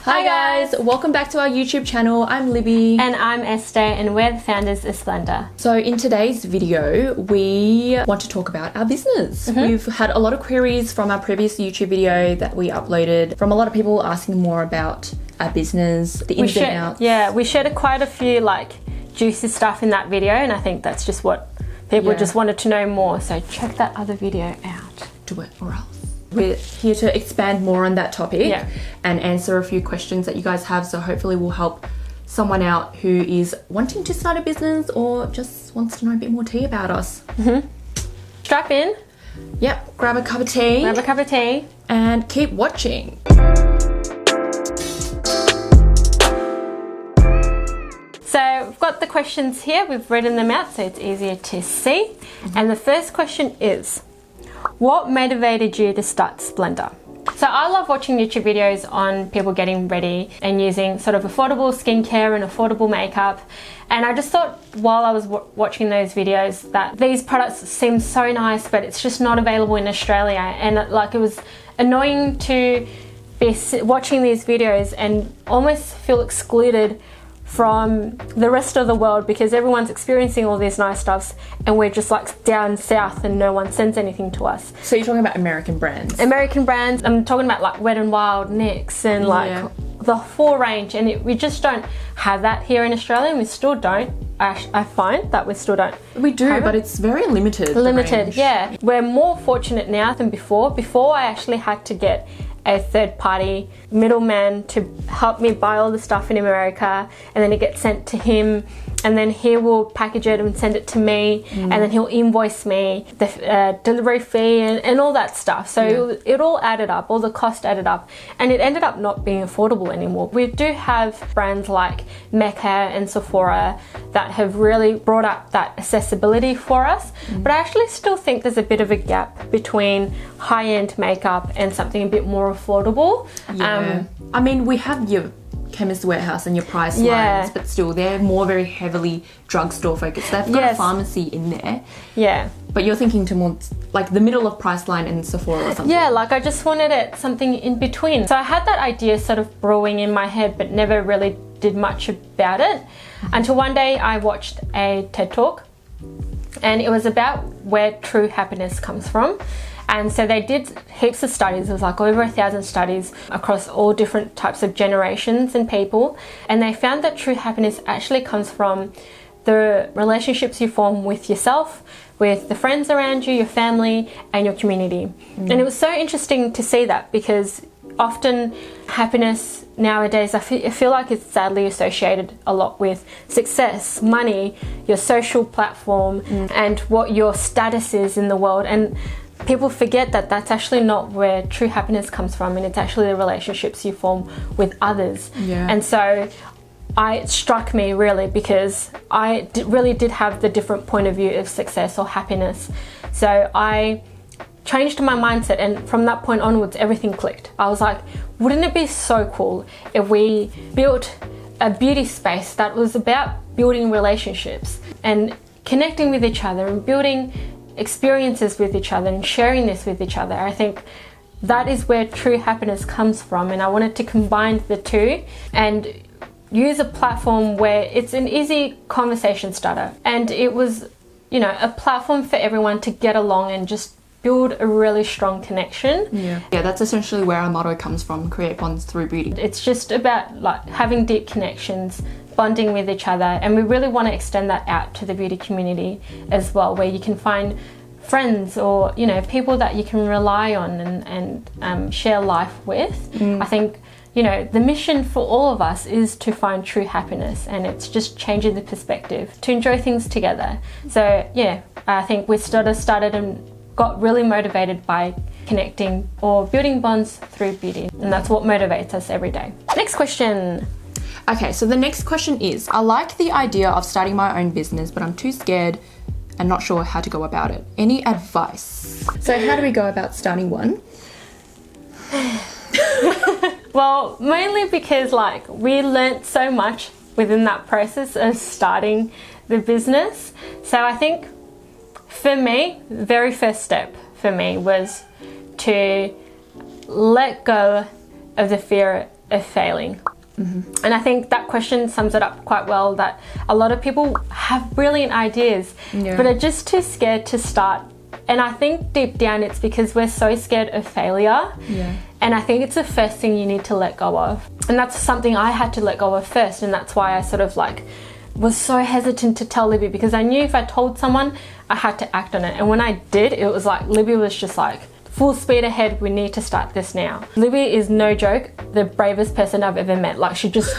Hi guys, welcome back to our YouTube channel. I'm Libby. And I'm Este, and we're the founders of Splendr. So in today's video, we want to talk about our business. We've had a lot of queries from our previous YouTube video that we uploaded from a lot of people asking more about our business, the ins and outs. Yeah, we shared quite a few juicy stuff in that video, and I think that's just what people just wanted to know more. So check that other video out. Do it or else. We're here to expand more on that topic and answer a few questions that you guys have, so hopefully we'll help someone out who is wanting to start a business or just wants to know a bit more tea about us. Strap in. Yep, grab a cup of tea. Grab a cup of tea. And keep watching. So we've got the questions here, we've written them out so it's easier to see. And the first question is, what motivated you to start Splendr? So I love watching YouTube videos on people getting ready and using sort of affordable skincare and affordable makeup. And I just thought while I was watching those videos that these products seem so nice, but it's just not available in Australia. And it was annoying to be watching these videos and almost feel excluded from the rest of the world because everyone's experiencing all these nice stuffs and we're just down south and no one sends anything to us. So you're talking about American brands? American brands. I'm talking about Wet n Wild, NYX and the full range, and we just don't have that here in Australia, and we still don't. I find that we still don't. We do, but it's very limited. Limited, yeah. We're more fortunate now than before. Before I actually had to get a third-party middleman to help me buy all the stuff in America, and then it gets sent to him, and then he will package it and send it to me, and then he'll invoice me the delivery fee and all that stuff. So it all added up, all the cost added up, and it ended up not being affordable anymore. We do have brands like Mecca and Sephora that have really brought up that accessibility for us, but I actually still think there's a bit of a gap between high-end makeup and something a bit more affordable. I mean, we have your Chemist Warehouse and your Price lines, but still they're more very heavily drugstore focused. They've got a pharmacy in there. Yeah. But you're thinking to more the middle of Price line and Sephora or something. Yeah, I just wanted it something in between. So I had that idea sort of brewing in my head, but never really did much about it until one day I watched a TED Talk, and it was about where true happiness comes from. And so they did heaps of studies. It was over 1,000 studies across all different types of generations and people. And they found that true happiness actually comes from the relationships you form with yourself, with the friends around you, your family, and your community. And it was so interesting to see that because often happiness nowadays, I feel like it's sadly associated a lot with success, money, your social platform, and what your status is in the world. And people forget that that's actually not where true happiness comes from, and it's actually the relationships you form with others. And so it struck me really because I really did have the different point of view of success or happiness. So I changed my mindset, and from that point onwards everything clicked. I was like, wouldn't it be so cool if we built a beauty space that was about building relationships and connecting with each other and building experiences with each other and sharing this with each other. I think that is where true happiness comes from, and I wanted to combine the two and use a platform where it's an easy conversation starter, and it was a platform for everyone to get along and just build a really strong connection. Yeah, that's essentially where our motto comes from, create bonds through beauty. It's just about having deep connections, bonding with each other, and we really want to extend that out to the beauty community as well, where you can find friends or people that you can rely on and share life with. I think the mission for all of us is to find true happiness, and it's just changing the perspective to enjoy things together. So I think we started and got really motivated by connecting or building bonds through beauty, and that's what motivates us every day. Next question. Okay, so the next question is, I like the idea of starting my own business, but I'm too scared and not sure how to go about it. Any advice? So how do we go about starting one? Well, mainly because we learnt so much within that process of starting the business. So I think for me, the very first step for me was to let go of the fear of failing? And I think that question sums it up quite well, that a lot of people have brilliant ideas, but are just too scared to start. And I think deep down it's because we're so scared of failure. And I think it's the first thing you need to let go of. And that's something I had to let go of first. And that's why I sort of like was so hesitant to tell Libby, because I knew if I told someone, I had to act on it. And when I did, it was like, Libby was just like, full speed ahead, we need to start this now. Libby is, no joke, the bravest person I've ever met. Like, she just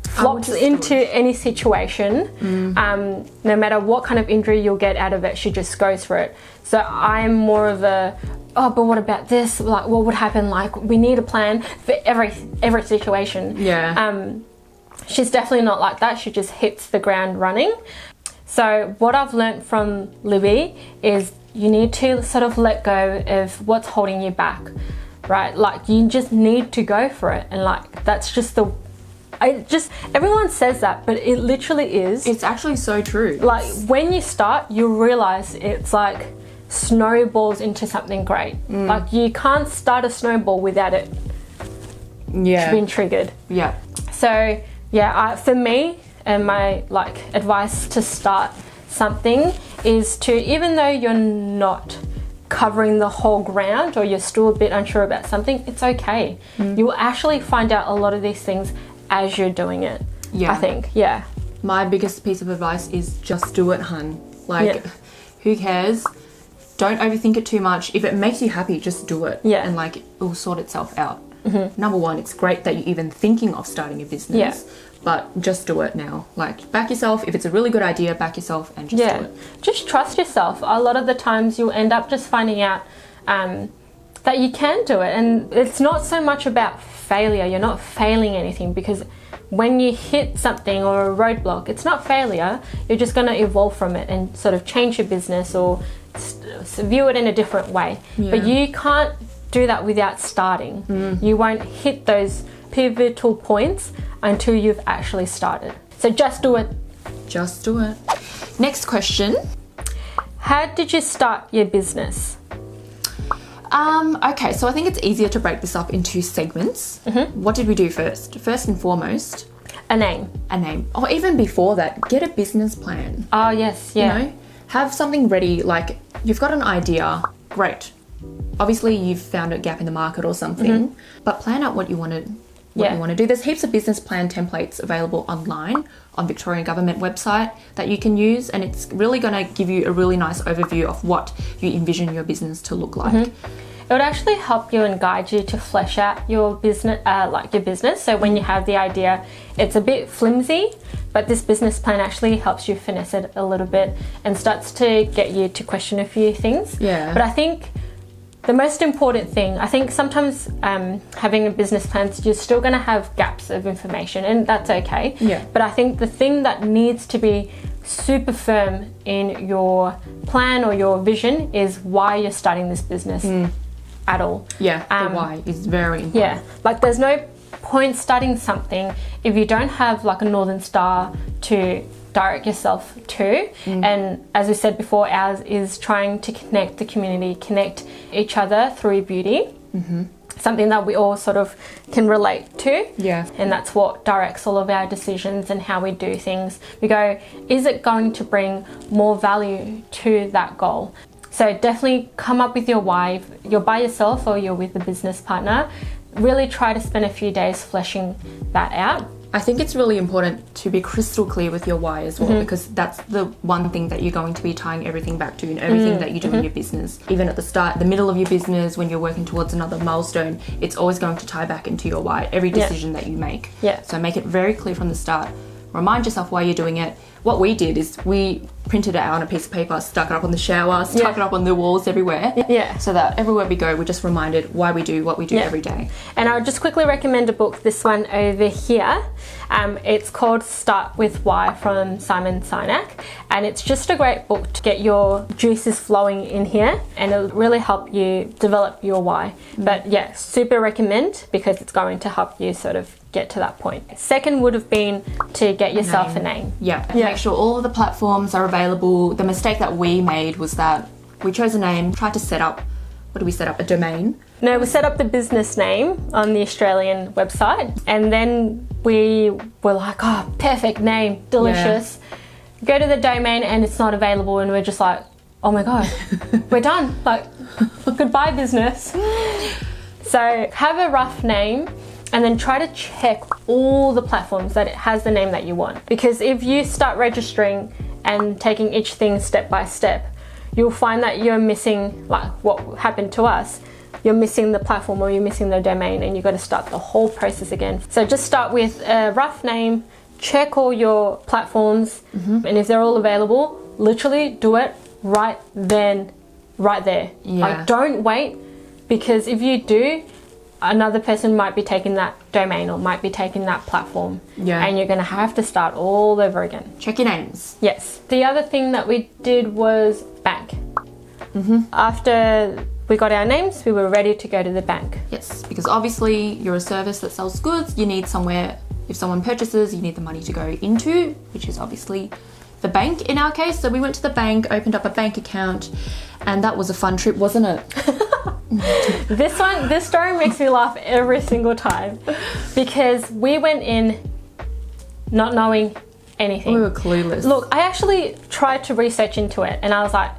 flops into any situation. No matter what kind of injury you'll get out of it, she just goes for it. So I'm more of a, oh, but what about this? Like, what would happen? Like, we need a plan for every situation. She's definitely not like that. She just hits the ground running. So what I've learned from Libby is you need to sort of let go of what's holding you back, right? Like, you just need to go for it. And like, that's just everyone says that, but it literally is. It's actually so true. Like, when you start, you'll realize it's like snowballs into something great. Like, you can't start a snowball without it being triggered. So for me, and my like advice to start something is to, even though you're not covering the whole ground or you're still a bit unsure about something, it's okay. You will actually find out a lot of these things as you're doing it. I think. My biggest piece of advice is just do it, hun. Like, who cares? Don't overthink it too much. If it makes you happy, just do it. And like, it will sort itself out. Number one, it's great that you're even thinking of starting a business. But just do it now. Like, back yourself. If it's a really good idea, back yourself and just do it. Just trust yourself. A lot of the times you'll end up just finding out that you can do it. And it's not so much about failure. You're not failing anything, because when you hit something or a roadblock, it's not failure. You're just going to evolve from it and sort of change your business or view it in a different way. But you can't do that without starting. You won't hit those pivotal points until you've actually started. So just do it. Just do it. Next question. How did you start your business? Okay, so I think it's easier to break this up into segments. What did we do first? First and foremost, a name. Or even before that, get a business plan. Oh yes, You know, have something ready. Like, you've got an idea, great. Obviously you've found a gap in the market or something, but plan out what you want to do. There's heaps of business plan templates available online on Victorian government website that you can use, and it's really going to give you a really nice overview of what you envision your business to look like. It would actually help you and guide you to flesh out your business. So when you have the idea, it's a bit flimsy, but this business plan actually helps you finesse it a little bit and starts to get you to question a few things. But I think the most important thing, I think sometimes having a business plan, you're still going to have gaps of information, and that's okay. But I think the thing that needs to be super firm in your plan or your vision is why you're starting this business at all. The why is very important. Like, there's no point starting something if you don't have like a Northern Star to direct yourself to. And as we said before, ours is trying to connect the community, connect each other through beauty. Something that we all sort of can relate to. And that's what directs all of our decisions and how we do things. We go, is it going to bring more value to that goal? So definitely come up with your why. If you're by yourself or you're with a business partner, really try to spend a few days fleshing that out. I think it's really important to be crystal clear with your why as well, because that's the one thing that you're going to be tying everything back to in everything that you do in your business. Even at the start, the middle of your business, when you're working towards another milestone, it's always going to tie back into your why, every decision that you make. So make it very clear from the start. Remind yourself why you're doing it. What we did is we printed it out on a piece of paper, stuck it up on the shower, stuck it up on the walls everywhere. So that everywhere we go, we're just reminded why we do what we do every day. And I would just quickly recommend a book, this one over here. It's called Start With Why from Simon Sinek. And it's just a great book to get your juices flowing in here, and it'll really help you develop your why. But yeah, super recommend, because it's going to help you sort of get to that point. Second would have been to get yourself a name. Make sure all of the platforms are available. The mistake that we made was that we chose a name, tried to set up, a domain, No, we set up the business name on the Australian website, and then we were like, oh, perfect name, delicious. Yeah. Go to the domain and it's not available, and we're just like, oh my God, we're done. Like, goodbye business. So have a rough name and then try to check all the platforms that it has the name that you want. Because if you start registering and taking each thing step by step, you'll find that you're missing, like what happened to us, you're missing the platform or you're missing the domain, and you've got to start the whole process again. So just start with a rough name, check all your platforms, and if they're all available, literally do it right then, right there. Yeah. Like, don't wait, because if you do, another person might be taking that domain or might be taking that platform, and you're going to have to start all over again. Check your names. Yes. The other thing that we did was bank. After we got our names, we were ready to go to the bank. Yes, because obviously you're a service that sells goods. You need somewhere, if someone purchases, you need the money to go into, which is obviously the bank in our case. So we went to the bank, opened up a bank account, and that was a fun trip, wasn't it? This story makes me laugh every single time, because we went in not knowing anything. We were clueless. Look, I actually tried to research into it, and I was like,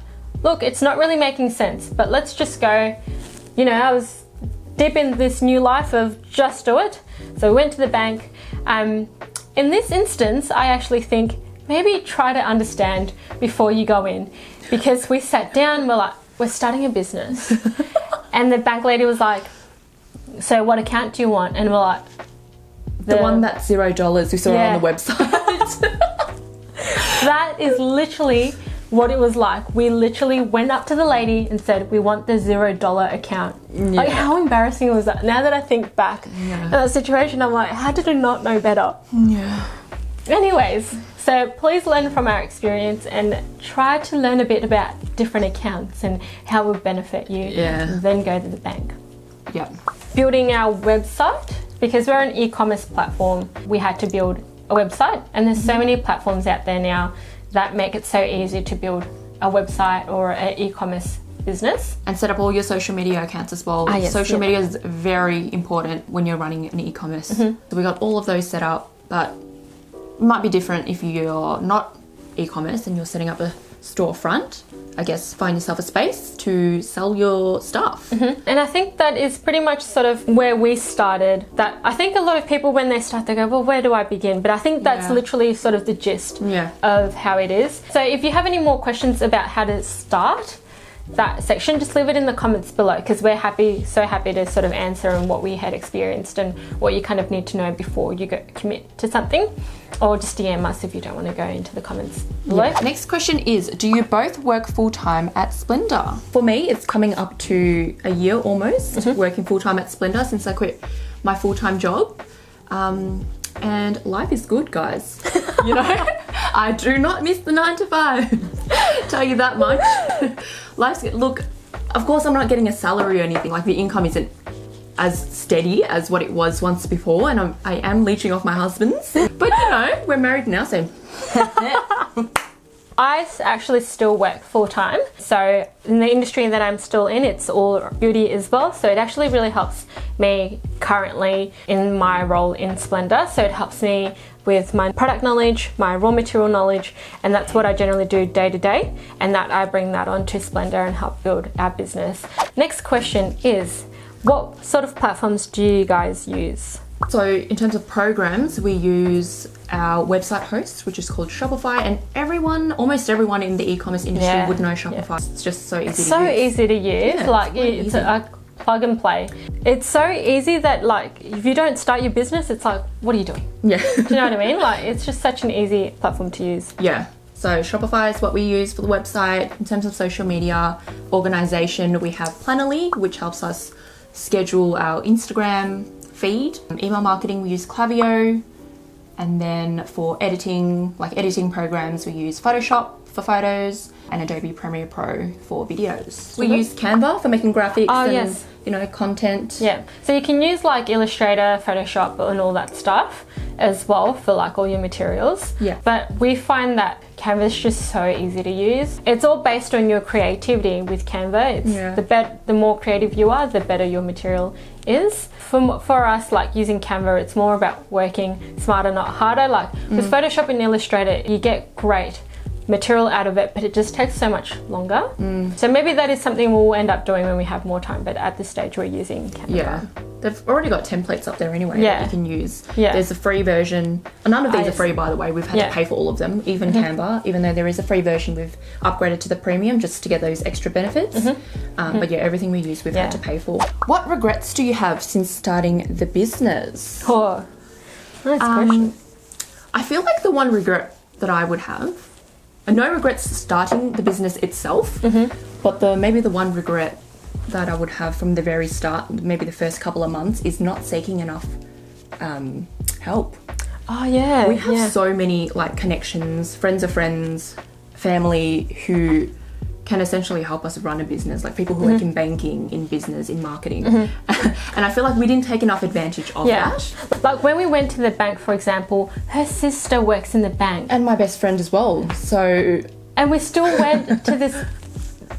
look, it's not really making sense, but let's just go. You know, I was deep in this new life of just do it. So we went to the bank. In this instance, I actually think maybe try to understand before you go in, because we sat down, we're like, we're starting a business. And the bank lady was like, so what account do you want? And we're like, the one that's $0 we saw on the website. That is literally what it was like. We literally went up to the lady and said, we want the $0 account. Like, how embarrassing was that? Now that I think back at that situation, I'm like, how did I not know better? Yeah. Anyways, so please learn from our experience and try to learn a bit about different accounts and how it will benefit you. Yeah. Then go to the bank. Yeah. Building our website, because we're an e-commerce platform, we had to build a website, and there's so many platforms out there now that make it so easy to build a website or an e-commerce business. And set up all your social media accounts as well. Social media is very important when you're running an e-commerce. So we got all of those set up, but it might be different if you're not e-commerce and you're setting up a storefront. I guess find yourself a space to sell your stuff. And I think that is pretty much sort of where we started. That I think a lot of people, when they start, they go, well, where do I begin? But I think that's literally sort of the gist of how it is. So if you have any more questions about how to start that section, just leave it in the comments below, because we're so happy to sort of answer on what we had experienced and what you kind of need to know before you go commit to something. Or just DM us if you don't want to go into the comments below. Next question is, do you both work full-time at Splendr? For me, it's coming up to a year almost working full-time at Splendr since I quit my full-time job. And life is good, guys. You know, I do not miss the 9 to 5. Tell you that much. Life's good. Look, of course I'm not getting a salary or anything. Like, the income isn't as steady as what it was once before, and I am leeching off my husband's. But you know, we're married now, so. I actually still work full time. So in the industry that I'm still in, it's all beauty as well. So it actually really helps me currently in my role in Splendr. So it helps me with my product knowledge, my raw material knowledge, and that's what I generally do day to day. And that I bring that onto Splendr and help build our business. Next question is, what sort of platforms do you guys use? So in terms of programs, we use our website host, which is called Shopify, and almost everyone in the e-commerce industry would know Shopify. It's just so easy to use. So easy to use. Yeah, like it's a plug and play. It's so easy that, like, if you don't start your business, it's like, what are you doing? Yeah. Do you know what I mean? Like, it's just such an easy platform to use. Yeah. So Shopify is what we use for the website. In terms of social media organization, we have Planoly, which helps us schedule our Instagram feed. Email marketing, we use Klaviyo. And then for editing, like editing programs, we use Photoshop for photos and Adobe Premiere Pro for videos. We use Canva for making graphics and content. Yeah. So you can use like Illustrator, Photoshop and all that stuff as well for like all your materials. Yeah. But we find that Canva is just so easy to use. It's all based on your creativity with Canva. It's the more creative you are, the better your material is. For us, like using Canva, it's more about working smarter, not harder. Like with Photoshop and Illustrator, you get great material out of it, but it just takes so much longer. So maybe that is something we'll end up doing when we have more time, but at this stage we're using Canva. Yeah, they've already got templates up there anyway that you can use. There's a free version. None of these are free, by the way. We've had to pay for all of them, even Canva. Even though there is a free version, we've upgraded to the premium just to get those extra benefits. But yeah, everything we use we've had to pay for. What regrets do you have since starting the business? Oh, nice question. I feel like the one regret that I would have, no regrets starting the business itself, but maybe the one regret that I would have from the very start, maybe the first couple of months, is not seeking enough help. Oh yeah. We have so many like connections, friends of friends, family who can essentially help us run a business, like people who work in banking, in business, in marketing. And I feel like we didn't take enough advantage of that. Like when we went to the bank, for example, her sister works in the bank. And my best friend as well, so... And we still went to this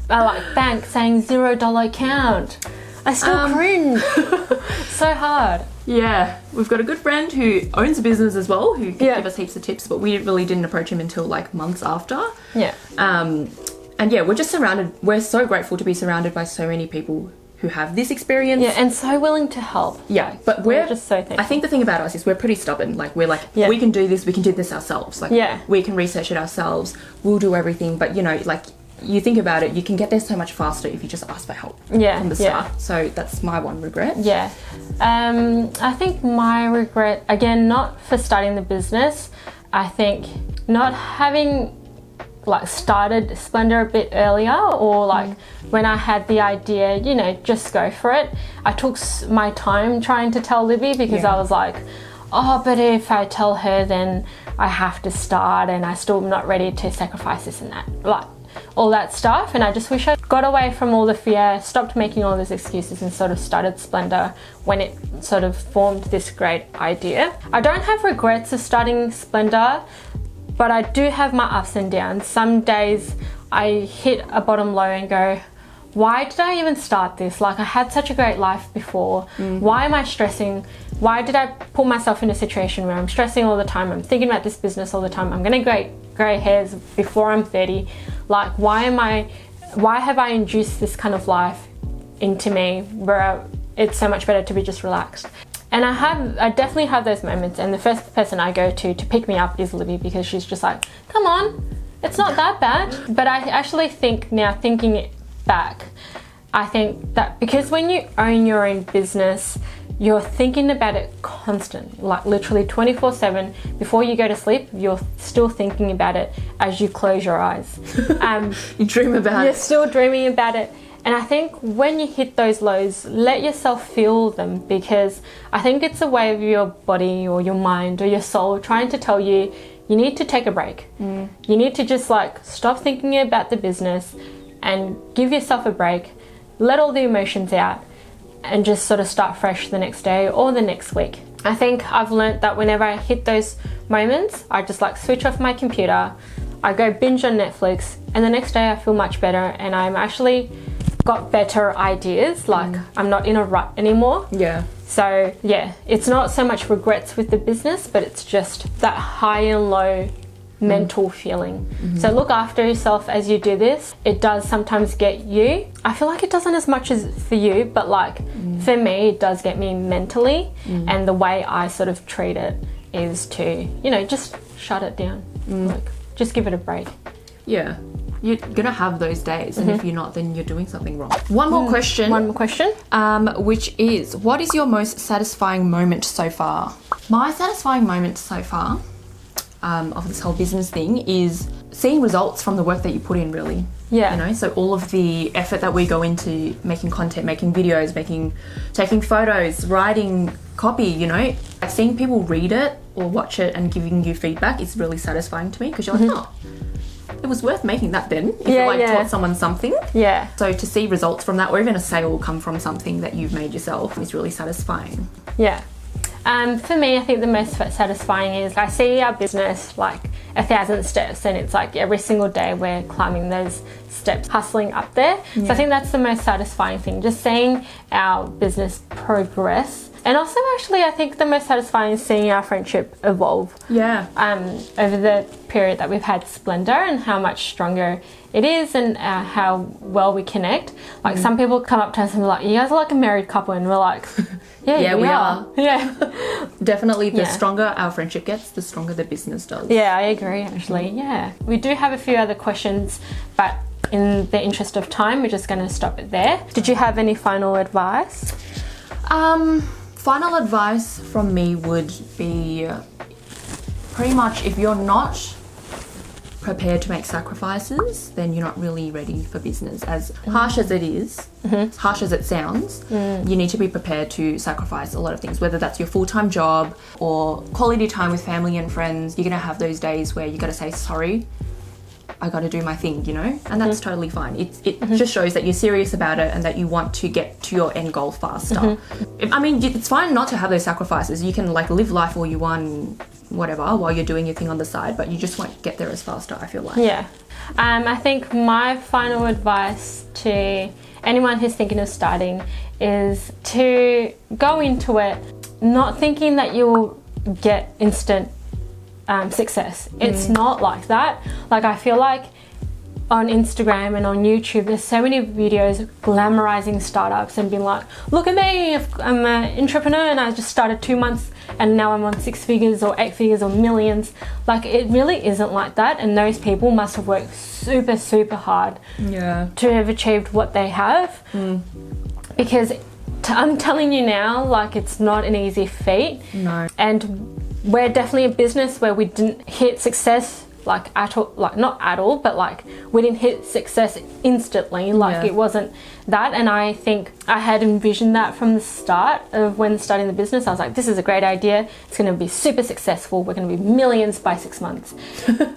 bank saying $0 account. I still cringe. So hard. Yeah, we've got a good friend who owns a business as well, who can give us heaps of tips, but we really didn't approach him until like months after. Yeah. And yeah, we're so grateful to be surrounded by so many people who have this experience. Yeah, and so willing to help. Yeah, but we're just so thankful. I think the thing about us is we're pretty stubborn. Like, we're like, we can do this ourselves. Like, we can research it ourselves, we'll do everything. But, like, you think about it, you can get there so much faster if you just ask for help from the start. So that's my one regret. Yeah. I think my regret, again, not for starting the business, I think not having started Splendr a bit earlier, or when I had the idea, just go for it. I took my time trying to tell Libby because I was like, oh, but if I tell her, then I have to start and I still am not ready to sacrifice this and that, all that stuff. And I just wish I got away from all the fear, stopped making all those excuses and sort of started Splendr when it sort of formed this great idea. I don't have regrets of starting Splendr, but I do have my ups and downs. Some days I hit a bottom low and go, why did I even start this? I had such a great life before. Why am I stressing? Why did I put myself in a situation where I'm stressing all the time? I'm thinking about this business all the time. I'm gonna get grey hairs before I'm 30. Why have I induced this kind of life into me where it's so much better to be just relaxed? And I definitely have those moments, and the first person I go to pick me up is Libby, because she's just like, come on, it's not that bad. But I actually think now, thinking it back, I think that because when you own your own business, you're thinking about it constantly, literally 24/7. Before you go to sleep, you're still thinking about it as you close your eyes. You dream about it. You're still dreaming about it. And I think when you hit those lows, let yourself feel them, because I think it's a way of your body or your mind or your soul trying to tell you, you need to take a break. You need to just stop thinking about the business and give yourself a break, let all the emotions out, and just sort of start fresh the next day or the next week. I think I've learnt that whenever I hit those moments, I just switch off my computer, I go binge on Netflix, and the next day I feel much better, and I'm actually got better ideas. I'm not in a rut anymore. So yeah, it's not so much regrets with the business, but it's just that high and low mental feeling. So look after yourself as you do this. It does sometimes get you. I feel like it doesn't as much as for you, but for me, it does get me mentally. And the way I sort of treat it is to, just shut it down. Just give it a break. Yeah. You're gonna have those days, and if you're not, then you're doing something wrong. One more question. Which is, what is your most satisfying moment so far? My satisfying moment so far of this whole business thing is seeing results from the work that you put in, really. So all of the effort that we go into making content, making videos, taking photos, writing copy, seeing people read it or watch it and giving you feedback is really satisfying to me, because you're like, oh, it was worth making that then. If it taught someone something. Yeah. So to see results from that, or even a sale come from something that you've made yourself, is really satisfying. Yeah. For me, I think the most satisfying is I see our business like 1,000 steps, and it's like every single day we're climbing those steps, hustling up there. So I think that's the most satisfying thing, just seeing our business progress. And also, actually, I think the most satisfying is seeing our friendship evolve. Yeah. Over the period that we've had Splendor, and how much stronger it is, and how well we connect. Like some people come up to us and be like, "You guys are like a married couple," and we're like, "Yeah, we are." Yeah. Definitely, the stronger our friendship gets, the stronger the business does. Yeah, I agree. Actually, yeah. We do have a few other questions, but in the interest of time, we're just going to stop it there. Did you have any final advice? Final advice from me would be pretty much, if you're not prepared to make sacrifices, then you're not really ready for business. As harsh as it is, as harsh as it sounds, you need to be prepared to sacrifice a lot of things, whether that's your full-time job or quality time with family and friends. You're going to have those days where you got to say, sorry, I got to do my thing, you know, and that's totally fine. It just shows that you're serious about it and that you want to get to your end goal faster. I mean, it's fine not to have those sacrifices. You can like live life all you want, whatever, while you're doing your thing on the side, but you just won't get there as faster, I feel like. Yeah. I think my final advice to anyone who's thinking of starting is to go into it not thinking that you'll get instant success. It's not like that. Like, I feel like on Instagram and on YouTube, there's so many videos glamorizing startups and being like, look at me, I'm an entrepreneur and I just started 2 months and now I'm on 6 figures or 8 figures or millions. Like, it really isn't like that, and those people must have worked super, super hard to have achieved what they have. Because I'm telling you now, like, it's not an easy feat. No. And we're definitely a business where we didn't hit success like at all, like not at all, but like we didn't hit success instantly. Like it wasn't that. And I think I had envisioned that from the start of when starting the business. I was like, this is a great idea. It's going to be super successful. We're going to be millions by 6 months.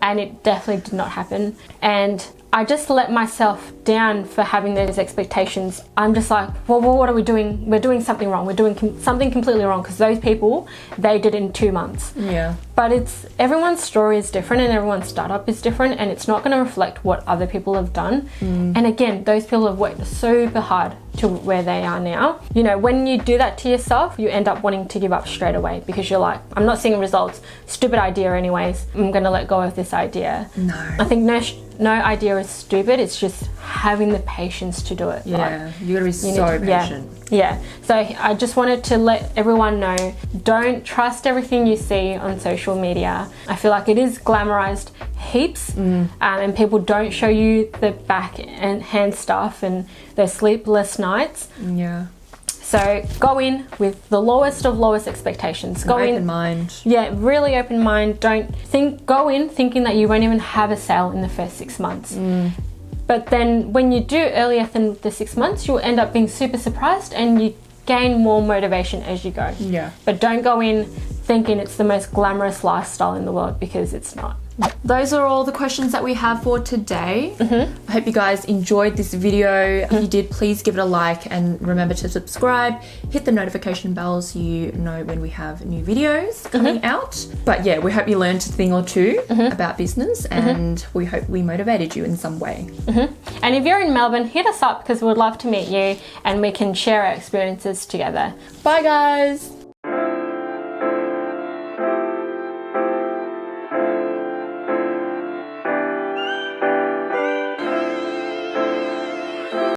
And it definitely did not happen. And I just let myself down for having those expectations. I'm just like, well, what are we doing? We're doing something wrong. We're doing something completely wrong, because those people, they did it in 2 months. Yeah. But everyone's story is different and everyone's startup is different, and it's not going to reflect what other people have done. And again, those people have worked super hard to where they are now. You know, when you do that to yourself, you end up wanting to give up straight away, because you're like, I'm not seeing results. Stupid idea anyways. I'm going to let go of this idea. No. I think no idea is stupid. It's just having the patience to do it. Yeah, like, you gotta be so patient. Yeah. So I just wanted to let everyone know, don't trust everything you see on social media. I feel like it is glamorized heaps, and people don't show you the back and hand stuff and their sleepless nights. Yeah. So go in with the lowest of lowest expectations. Go in, open mind. Yeah, really open mind. Go in thinking that you won't even have a sale in the first 6 months. But then when you do earlier than the 6 months, you'll end up being super surprised and you gain more motivation as you go. Yeah. But don't go in thinking it's the most glamorous lifestyle in the world, because it's not. Those are all the questions that we have for today. I hope you guys enjoyed this video. If you did, please give it a like and remember to subscribe. Hit the notification bell so you know when we have new videos coming out. But yeah, we hope you learned a thing or two about business, and we hope we motivated you in some way. And if you're in Melbourne, hit us up, because we'd love to meet you and we can share our experiences together. Bye guys.